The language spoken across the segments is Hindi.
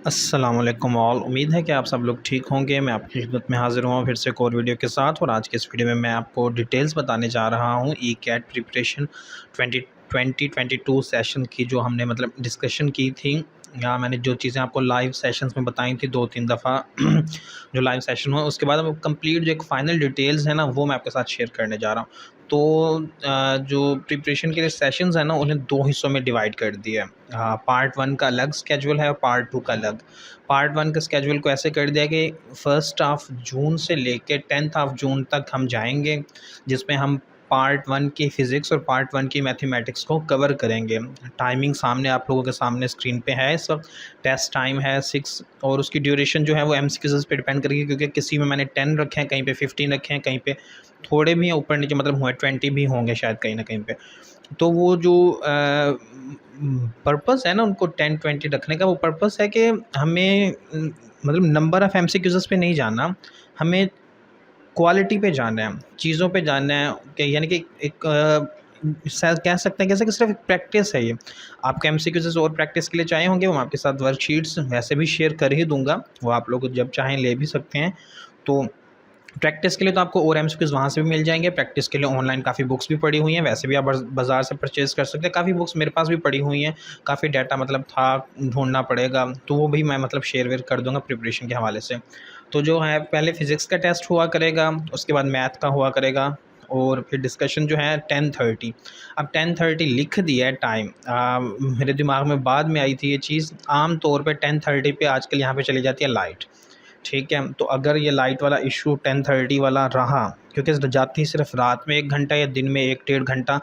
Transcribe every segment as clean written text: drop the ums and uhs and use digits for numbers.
अस्सलाम वालेकुम ऑल। उम्मीद है कि आप सब लोग ठीक होंगे। मैं आपकी खिदमत में हाज़िर हुआ फिर से एक और वीडियो के साथ। और आज के इस वीडियो में मैं आपको डिटेल्स बताने जा रहा हूँ ई कैट प्रिपरेशन 2022 सेशन की, जो हमने मतलब डिस्कशन की थी। या मैंने जो चीज़ें आपको लाइव सेशंस में बताई थी 2-3 दफ़ा जो लाइव सेशन हुआ, उसके बाद अब कंप्लीट जो एक फ़ाइनल डिटेल्स है ना, वो मैं आपके साथ शेयर करने जा रहा हूँ। तो जो प्रिपरेशन के लिए सेशंस हैं ना, उन्हें 2 हिस्सों में डिवाइड कर दिया है। पार्ट 1 का अलग स्केड्यूल है और पार्ट 2 का अलग। पार्ट 1 के स्केड्यूल को ऐसे कर दिया कि 1 ऑफ जून से लेके 10 ऑफ जून तक हम जाएंगे, जिसमें हम पार्ट 1 की फ़िज़िक्स और पार्ट 1 की मैथमेटिक्स को कवर करेंगे। टाइमिंग सामने आप लोगों के सामने स्क्रीन पे है इस वक्त। टेस्ट टाइम है 6 और उसकी ड्यूरेशन जो है वो एमसीक्यूज़ पे डिपेंड करेगी, क्योंकि किसी में मैंने 10 रखे हैं, कहीं पे 15 रखे हैं, कहीं पे थोड़े भी हैं ऊपर नीचे, मतलब हुए 20 भी होंगे शायद कहीं ना कहीं पे। तो वो जो पर्पस है ना उनको 10-20 रखने का, वो पर्पस है कि हमें मतलब नंबर ऑफ़ एमसीक्यूज़ पे नहीं जाना, हमें क्वालिटी पे जाना है, चीज़ों पे जाना है। कि यानी कि एक शायद कह सकते हैं कैसे कि सिर्फ एक प्रैक्टिस है ये। आपके एमसीक्यूज़ और प्रैक्टिस के लिए चाहिए होंगे, वो मैं आपके साथ वर्कशीट्स वैसे भी शेयर कर ही दूंगा, वो आप लोग जब चाहें ले भी सकते हैं। तो प्रैक्टिस के लिए तो आपको और एमसीक्यूज़ वहाँ से भी मिल जाएंगे। प्रैक्टिस के लिए ऑनलाइन काफ़ी बुक्स भी पड़ी हुई हैं, वैसे भी आप बाज़ार से परचेज़ कर सकते हैं। काफ़ी बुक्स मेरे पास भी पड़ी हुई हैं, काफ़ी डाटा मतलब था, ढूंढना पड़ेगा, तो वो भी मैं मतलब शेयर वेयर कर दूँगा प्रिपरेशन के हवाले से। तो जो है पहले फ़िज़िक्स का टेस्ट हुआ करेगा, उसके बाद मैथ का हुआ करेगा, और फिर डिस्कशन जो है 10:30। अब 10:30 लिख दिया है टाइम, मेरे दिमाग में बाद में आई थी ये चीज़। आम तौर पे 10:30 पे आजकल यहाँ पे चली जाती है लाइट, ठीक है। तो अगर ये लाइट वाला इशू 10:30 वाला रहा, क्योंकि जाती सिर्फ रात में 1 घंटा या दिन में 1-1.5 घंटा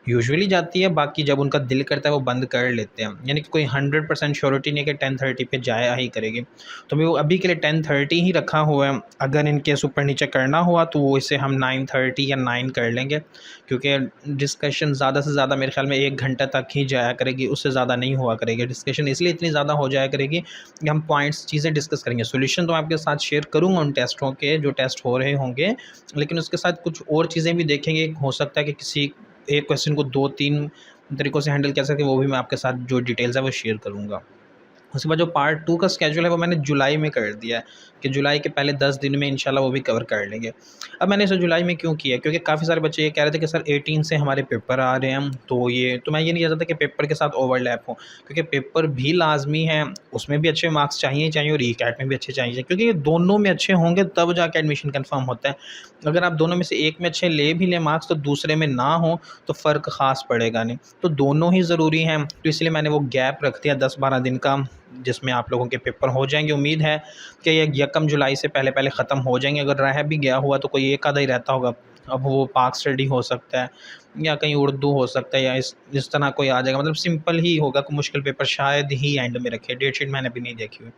यूजुअली जाती है, बाकी जब उनका दिल करता है वो बंद कर लेते हैं। यानी कि कोई 100% श्योरिटी नहीं है कि 10:30 पे जाया ही करेगी। तो मैं वो अभी के लिए 10:30 ही रखा हुआ है। अगर इन केस ऊपर नीचे करना हुआ तो वो इसे हम 9:30 या 9 कर लेंगे, क्योंकि डिस्कशन ज़्यादा से ज़्यादा मेरे ख्याल में 1 घंटा तक ही जाया करेगी, उससे ज़्यादा नहीं हुआ करेगी। डिस्कशन इसलिए इतनी ज़्यादा हो जाया करेगी कि हम पॉइंट्स चीज़ें डिस्कस करेंगे। सॉल्यूशन तो आपके साथ शेयर करूँगा उन टेस्टों के जो टेस्ट हो रहे होंगे, लेकिन उसके साथ कुछ और चीज़ें भी देखेंगे। हो सकता है कि किसी एक क्वेश्चन को 2-3 तरीक़ों से हैंडल कर सकें, वो भी मैं आपके साथ जो डिटेल्स है वो शेयर करूँगा। उसके बाद जो पार्ट 2 का स्केड्यूल है वो मैंने जुलाई में कर दिया है, कि जुलाई के पहले 10 दिन में इंशाल्लाह वो भी कवर कर लेंगे। अब मैंने इसे जुलाई में क्यों किया, क्योंकि काफ़ी सारे बच्चे ये कह रहे थे कि सर 18 से हमारे पेपर आ रहे हैं, तो मैं ये नहीं चाहता था कि पेपर के साथ ओवरलैप हो, क्योंकि पेपर भी लाजमी है, उसमें भी अच्छे मार्क्स चाहिए ही चाहिए और ई कैट में भी अच्छे चाहिए, क्योंकि ये दोनों में अच्छे होंगे तब जाके एडमिशन कन्फर्म होता है। अगर आप दोनों में से एक में अच्छे ले भी लें मार्क्स, तो दूसरे में ना हो तो फ़र्क ख़ास पड़ेगा नहीं। तो दोनों ही ज़रूरी हैं, तो इसलिए मैंने वो गैप रख दिया 10-12 दिन का, जिसमें आप लोगों के पेपर हो जाएंगे। उम्मीद है कि ये 1 जुलाई से पहले पहले ख़त्म हो जाएंगे। अगर रह भी गया हुआ तो कोई एक आधा ही रहता होगा, अब वो पाक स्टडी हो सकता है या कहीं उर्दू हो सकता है, या इस तरह कोई आ जाएगा, मतलब सिंपल ही होगा। कोई मुश्किल पेपर शायद ही एंड में रखे, डेट शीट मैंने अभी नहीं देखी हुई।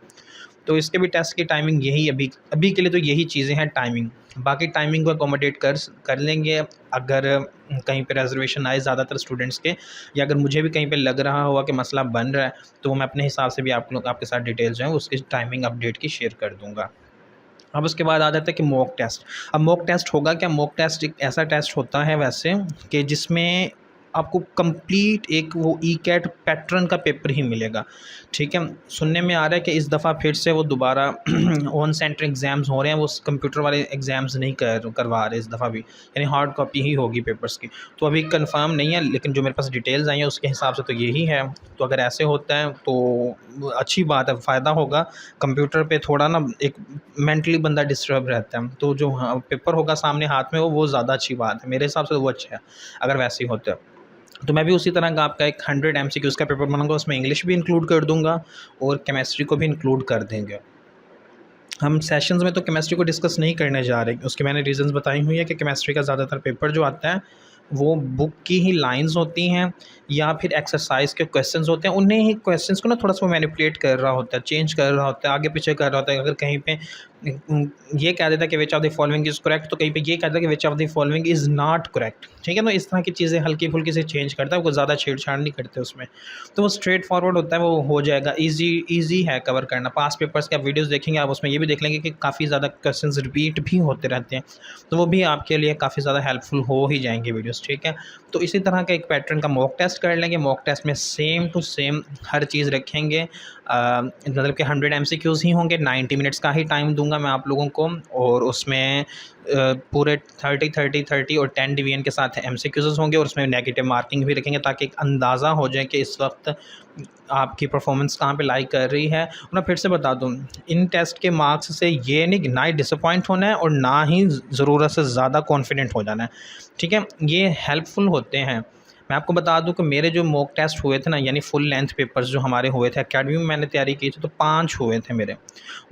तो इसके भी टेस्ट की टाइमिंग यही, अभी अभी के लिए तो यही चीज़ें हैं टाइमिंग। बाकी टाइमिंग को अकोमोडेट कर लेंगे। अगर कहीं पे रिजर्वेशन आए ज़्यादातर स्टूडेंट्स के, या अगर मुझे भी कहीं पे लग रहा हुआ कि मसला बन रहा है, तो मैं अपने हिसाब से भी आप लोग आपके साथ डिटेल्स जो हैं उसकी टाइमिंग अपडेट की शेयर कर दूँगा। अब उसके बाद आ जाता है कि मॉक टेस्ट। अब मॉक टेस्ट होगा क्या? मॉक टेस्ट एक ऐसा टेस्ट होता है वैसे, कि जिसमें आपको कंप्लीट एक वो ई कैट पैटर्न का पेपर ही मिलेगा, ठीक है। सुनने में आ रहा है कि इस दफ़ा फिर से वो दोबारा ऑन सेंटर एग्ज़ाम्स हो रहे हैं, वो कंप्यूटर वाले एग्ज़ाम्स नहीं करवा रहे इस दफ़ा भी, यानी हार्ड कॉपी ही होगी पेपर्स की। तो अभी कंफर्म नहीं है, लेकिन जो मेरे पास डिटेल्स आई हैं उसके हिसाब से तो यही है। तो अगर ऐसे होता है तो अच्छी बात है, फ़ायदा होगा। कंप्यूटर पे थोड़ा ना एक मेंटली बंदा डिस्टर्ब रहता है, तो जो पेपर होगा सामने हाथ में वो ज़्यादा अच्छी बात है। मेरे हिसाब से वो अच्छा है अगर वैसे ही होता है। तो मैं भी उसी तरह का आपका एक 100 एमसीक्यूज़ का पेपर बनाऊँगा, उसमें इंग्लिश भी इंक्लूड कर दूँगा और केमिस्ट्री को भी इंक्लूड कर देंगे। हम सेशंस में तो केमिस्ट्री को डिस्कस नहीं करने जा रहे, उसके मैंने रीज़न्स बताई हुई है कि केमिस्ट्री का ज़्यादातर पेपर जो आता है वो बुक की ही लाइंस होती हैं, या फिर एक्सरसाइज के क्वेश्चंस होते हैं। उन्हें ही क्वेश्चंस को ना थोड़ा सा मैनिपुलेट कर रहा होता है, चेंज कर रहा होता है, आगे पीछे कर रहा होता है। अगर कहीं पे ये कह देता है कि which of the following is correct, तो कहीं पे ये कहता है कि which of the following is not correct. ठीक है, तो इस तरह की चीज़ें हल्की फुल्की से चेंज करता है, वो ज़्यादा छेड़छाड़ नहीं करते उसमें, तो वो स्ट्रेट फॉरवर्ड होता है, वो हो जाएगा। ईजी है कवर करना। पास्ट पेपर्स के आप वीडियोज़ देखेंगे, आप उसमें ये भी देख लेंगे कि काफ़ी ज़्यादा क्वेश्चन रिपीट भी होते रहते हैं, तो वो भी आपके लिए काफ़ी ज़्यादा हेल्पफुल हो ही जाएंगे वीडियोज़। ठीक है, तो इसी तरह का एक पैटर्न का मॉक टेस्ट कर लेंगे। मॉक टेस्ट में सेम टू सेम हर चीज़ रखेंगे, मतलब कि 100 MCQs ही होंगे, 90 मिनट्स का ही टाइम दूंगा मैं आप लोगों को, और उसमें पूरे 30 और 10 डिवीजन के साथ MCQs होंगे, और उसमें नेगेटिव मार्किंग भी रखेंगे ताकि एक अंदाज़ा हो जाए कि इस वक्त आपकी परफॉर्मेंस कहाँ पे लाई कर रही है। और मैं फिर से बता दूँ, इन टेस्ट के मार्क्स से ये नहीं ना ही डिसअपॉइंट होना है और ना ही ज़रूरत से ज़्यादा कॉन्फिडेंट हो जाना है। ठीक है, ये हेल्पफुल होते हैं। मैं आपको बता दूं कि मेरे जो मॉक टेस्ट हुए थे ना, यानी फुल लेंथ पेपर्स जो हमारे हुए थे, एकेडमी में मैंने तैयारी की थी, तो 5 हुए थे मेरे,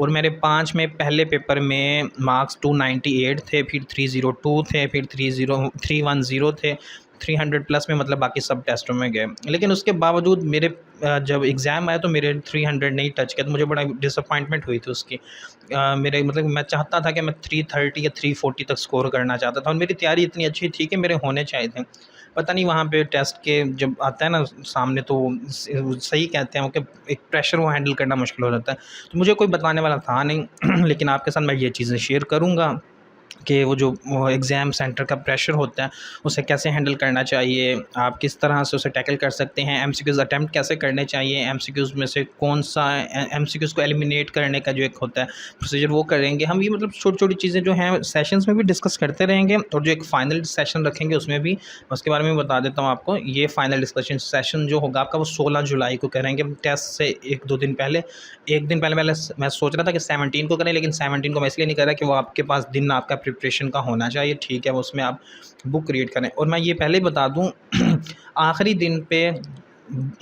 और मेरे 5 में पहले पेपर में मार्क्स 298 थे, फिर 302 थे, फिर 310 थे, 300 प्लस में, मतलब बाकी सब टेस्टों में गए। लेकिन उसके बावजूद मेरे जब एग्ज़ाम आया तो मेरे 300 नहीं टच किया, तो मुझे बड़ा डिसअपॉइंटमेंट हुई थी उसकी। मेरे मतलब मैं चाहता था कि मैं 330 या 340 तक स्कोर करना चाहता था, और मेरी तैयारी इतनी अच्छी थी कि मेरे होने चाहिए थे। पता नहीं वहाँ पे टेस्ट के जब आता है ना सामने, तो सही कहते हैं कि एक प्रेशर वो हैंडल करना मुश्किल हो जाता है। तो मुझे कोई बताने वाला था नहीं लेकिन आपके साथ मैं ये चीज़ें शेयर करूँगा कि वो जो एग्ज़ाम सेंटर का प्रेशर होता है उसे कैसे हैंडल करना चाहिए, आप किस तरह से उसे टैकल कर सकते हैं, एमसीक्यूज़ अटैम्प्ट कैसे करने चाहिए, एमसीक्यूज़ में से कौन सा एमसीक्यूज़ को एलिमिनेट करने का जो एक होता है प्रोसीजर, वो करेंगे हम। ये मतलब छोटी-छोटी चीज़ें जो हैं सेशंस में भी डिस्कस करते रहेंगे, और जो एक फ़ाइनल सेशन रखेंगे उसमें भी उसके बारे में बता देता हूँ आपको। ये फ़ाइनल डिस्कशन सेशन जो होगा आपका, वो 16 जुलाई को करेंगे, टेस्ट से 1-2 दिन पहले। एक दिन पहले मैं सोच रहा था कि 17 को करें, लेकिन 17 को मैं इसलिए नहीं कर रहा कि वो आपके पास दिन आपका प्रिपरेशन का होना चाहिए। ठीक है, वो उसमें आप बुक रीड करें। और मैं ये पहले ही बता दूं आखिरी दिन पे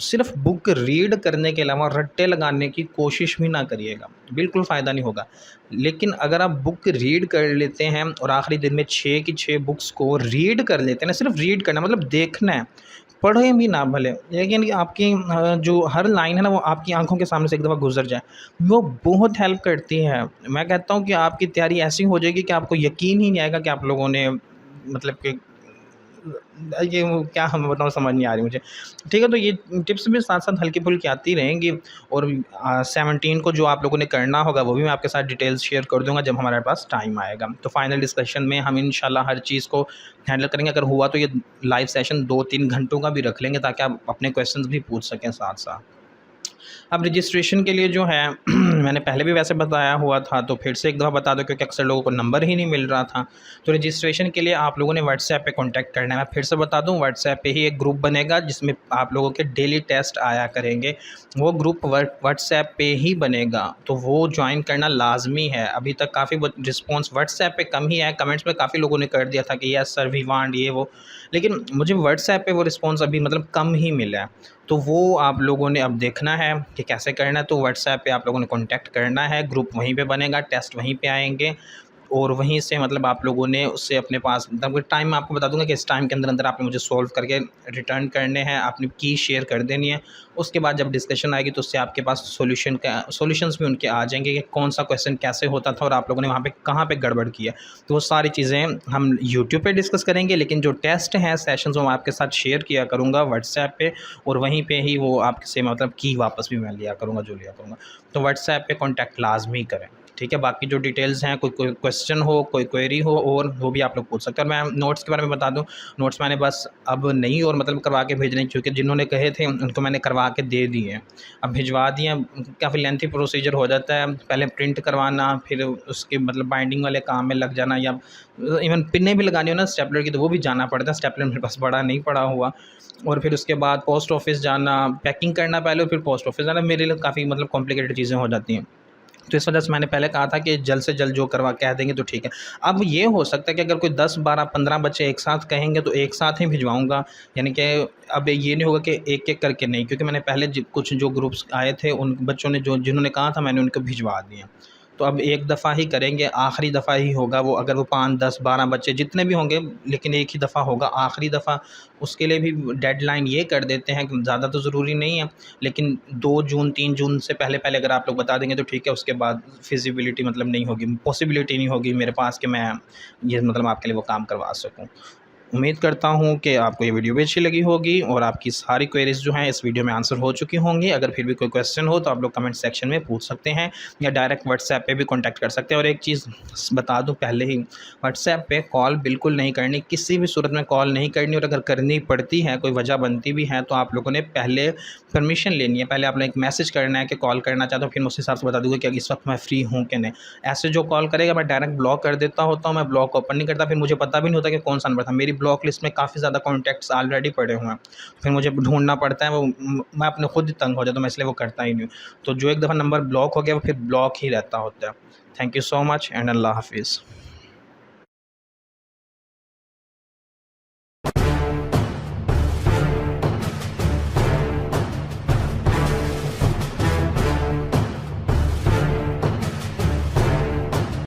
सिर्फ बुक रीड करने के अलावा रट्टे लगाने की कोशिश भी ना करिएगा, बिल्कुल फ़ायदा नहीं होगा। लेकिन अगर आप बुक रीड कर लेते हैं और आखिरी दिन में 6 की 6 बुक्स को रीड कर लेते हैं ना, सिर्फ रीड करना मतलब देखना है, पढ़ें भी ना भले, लेकिन आपकी जो हर लाइन है ना वो आपकी आंखों के सामने से एक दफ़ा गुजर जाए, वो बहुत हेल्प करती है। मैं कहता हूँ कि आपकी तैयारी ऐसी हो जाएगी कि आपको यकीन ही नहीं आएगा कि आप लोगों ने मतलब कि ये वो क्या हम बताऊँ, समझ नहीं आ रही मुझे। ठीक है, तो ये टिप्स भी साथ-साथ हल्की-फुल्की आती रहेंगी, और 17 को जो आप लोगों ने करना होगा वो भी मैं आपके साथ डिटेल्स शेयर कर दूँगा जब हमारे पास टाइम आएगा। तो फाइनल डिस्कशन में हम इंशाल्लाह हर चीज़ को हैंडल करेंगे। अगर हुआ तो ये लाइव सेशन 2-3 घंटों का भी रख लेंगे ताकि आप अपने क्वेश्चंस भी पूछ सकें साथ-साथ। अब रजिस्ट्रेशन के लिए जो है मैंने पहले भी वैसे बताया हुआ था, तो फिर से एक दफ़ा बता दो क्योंकि अक्सर लोगों को नंबर ही नहीं मिल रहा था। तो रजिस्ट्रेशन के लिए आप लोगों ने व्हाट्सएप पे कांटेक्ट करना है। मैं फिर से बता दूं, व्हाट्सएप पे ही एक ग्रुप बनेगा जिसमें आप लोगों के डेली टेस्ट आया करेंगे। वो ग्रुप व्हाट्सएप पे ही बनेगा, तो वो ज्वाइन करना लाजमी है। अभी तक काफ़ी रिस्पॉन्स व्हाट्सएप पे कम ही है, कमेंट्स में काफ़ी लोगों ने कर दिया था कि यस सर वी वांट ये वो, लेकिन मुझे व्हाट्सएप पे वो रिस्पॉन्स अभी मतलब कम ही मिला है। तो वो आप लोगों ने अब देखना है कि कैसे करना है। तो व्हाट्सएप पे आप लोगों ने कॉन्टैक्ट करना है, ग्रुप वहीं पे बनेगा, टेस्ट वहीं पे आएंगे, और वहीं से मतलब आप लोगों ने उससे अपने पास मतलब टाइम मैं आपको बता दूंगा कि इस टाइम के अंदर अंदर आपने मुझे सॉल्व करके रिटर्न करने हैं, आपने की शेयर कर देनी है। उसके बाद जब डिस्कशन आएगी तो उससे आपके पास सॉल्यूशंस भी उनके आ जाएंगे कि कौन सा क्वेश्चन कैसे होता था और आप लोगों ने वहाँ पे कहाँ पे गड़बड़ किया। तो वो सारी चीज़ें हम यूट्यूब पे डिस्कस करेंगे, लेकिन जो टेस्ट हैं सेशंस वो मैं आपके साथ शेयर किया करूँगा व्हाट्सएप पे, और वहीं पे ही वो आपसे मतलब की वापस भी मैं लिया करूँगा जो लिया करूँगा। तो व्हाट्सएप पे कॉन्टैक्ट लाजमी करें, ठीक है। बाकी जो डिटेल्स हैं, कोई क्वेश्चन हो, कोई क्वेरी हो, और वो भी आप लोग पूछ सकते हैं। और मैं नोट्स के बारे में बता दूं, नोट्स मैंने बस अब नहीं और मतलब करवा के भेजने, क्योंकि जिन्होंने कहे थे उनको मैंने करवा के दे दिए, अब भिजवा दिए। काफ़ी लेंथी प्रोसीजर हो जाता है, पहले प्रिंट करवाना, फिर उसके मतलब बाइंडिंग वाले काम में लग जाना, या इवन पिनें भी लगानी हो ना स्टेपलर की, तो वो भी जाना पड़ता है। स्टेपलर मेरे पास बड़ा नहीं पड़ा हुआ, और फिर उसके बाद पोस्ट ऑफिस जाना, पैकिंग करना पहले, और फिर पोस्ट ऑफिस जाना, मेरे लिए काफ़ी मतलब कॉम्प्लिकेटेड चीज़ें हो जाती हैं। तो इस वजह से मैंने पहले कहा था कि जल्द से जल्द जो करवा कह देंगे तो ठीक है। अब ये हो सकता है कि अगर कोई 10, 12, 15 बच्चे एक साथ कहेंगे तो एक साथ ही भिजवाऊँगा, यानी कि अब ये नहीं होगा कि एक-एक करके नहीं, क्योंकि मैंने पहले कुछ जो ग्रुप्स आए थे उन बच्चों ने जो जिन्होंने कहा था मैंने उनको भिजवा दिए। तो अब एक दफ़ा ही करेंगे, आखिरी दफ़ा ही होगा वो, अगर वो 5, 10, 12 बच्चे जितने भी होंगे, लेकिन एक ही दफ़ा होगा, आखिरी दफ़ा। उसके लिए भी डेडलाइन ये कर देते हैं कि ज़्यादा तो ज़रूरी नहीं है, लेकिन 2 जून 3 जून से पहले अगर आप लोग बता देंगे तो ठीक है, उसके बाद फिज़िबिलिटी मतलब नहीं होगी, पॉसिबिलिटी नहीं होगी मेरे पास कि मैं ये मतलब आपके लिए वो काम करवा सकूँ। उम्मीद करता हूँ कि आपको ये वीडियो भी अच्छी लगी होगी और आपकी सारी क्वेरीज़ जो हैं इस वीडियो में आंसर हो चुकी होंगी। अगर फिर भी कोई क्वेश्चन हो तो आप लोग कमेंट सेक्शन में पूछ सकते हैं या डायरेक्ट व्हाट्सएप पे भी कॉन्टैक्ट कर सकते हैं। और एक चीज़ बता दूँ पहले ही, व्हाट्सएप पे कॉल बिल्कुल नहीं करनी, किसी भी सूरत में कॉल नहीं करनी, और अगर करनी पड़ती है, कोई वजह बनती भी है, तो आप लोगों ने पहले परमिशन लेनी है। पहले आपने एक मैसेज करना है कि कॉल करना चाहता हूँ, फिर मैं उस हिसाब से बता दूँगा कि इस वक्त मैं फ्री हूँ कि नहीं। ऐसे जो कॉल करेगा मैं डायरेक्ट ब्लॉक कर देता होता हूँ, मैं ब्लॉक ओपन नहीं करता, फिर मुझे पता भी नहीं होता कि कौन सा नंबर था। मेरी ब्लॉक लिस्ट में काफ़ी ज़्यादा कॉन्टैक्ट्स ऑलरेडी पड़े हुए हैं, फिर मुझे ढूँढना पड़ता है, वो मैं अपने खुद ही तंग हो जाता हूँ, मैं इसलिए वो करता ही नहीं हूँ। तो जो एक दफ़ा नंबर ब्लॉक हो गया वो फिर ब्लॉक ही रहता होता है। Thank you so much and अल्लाह हाफ़िज़।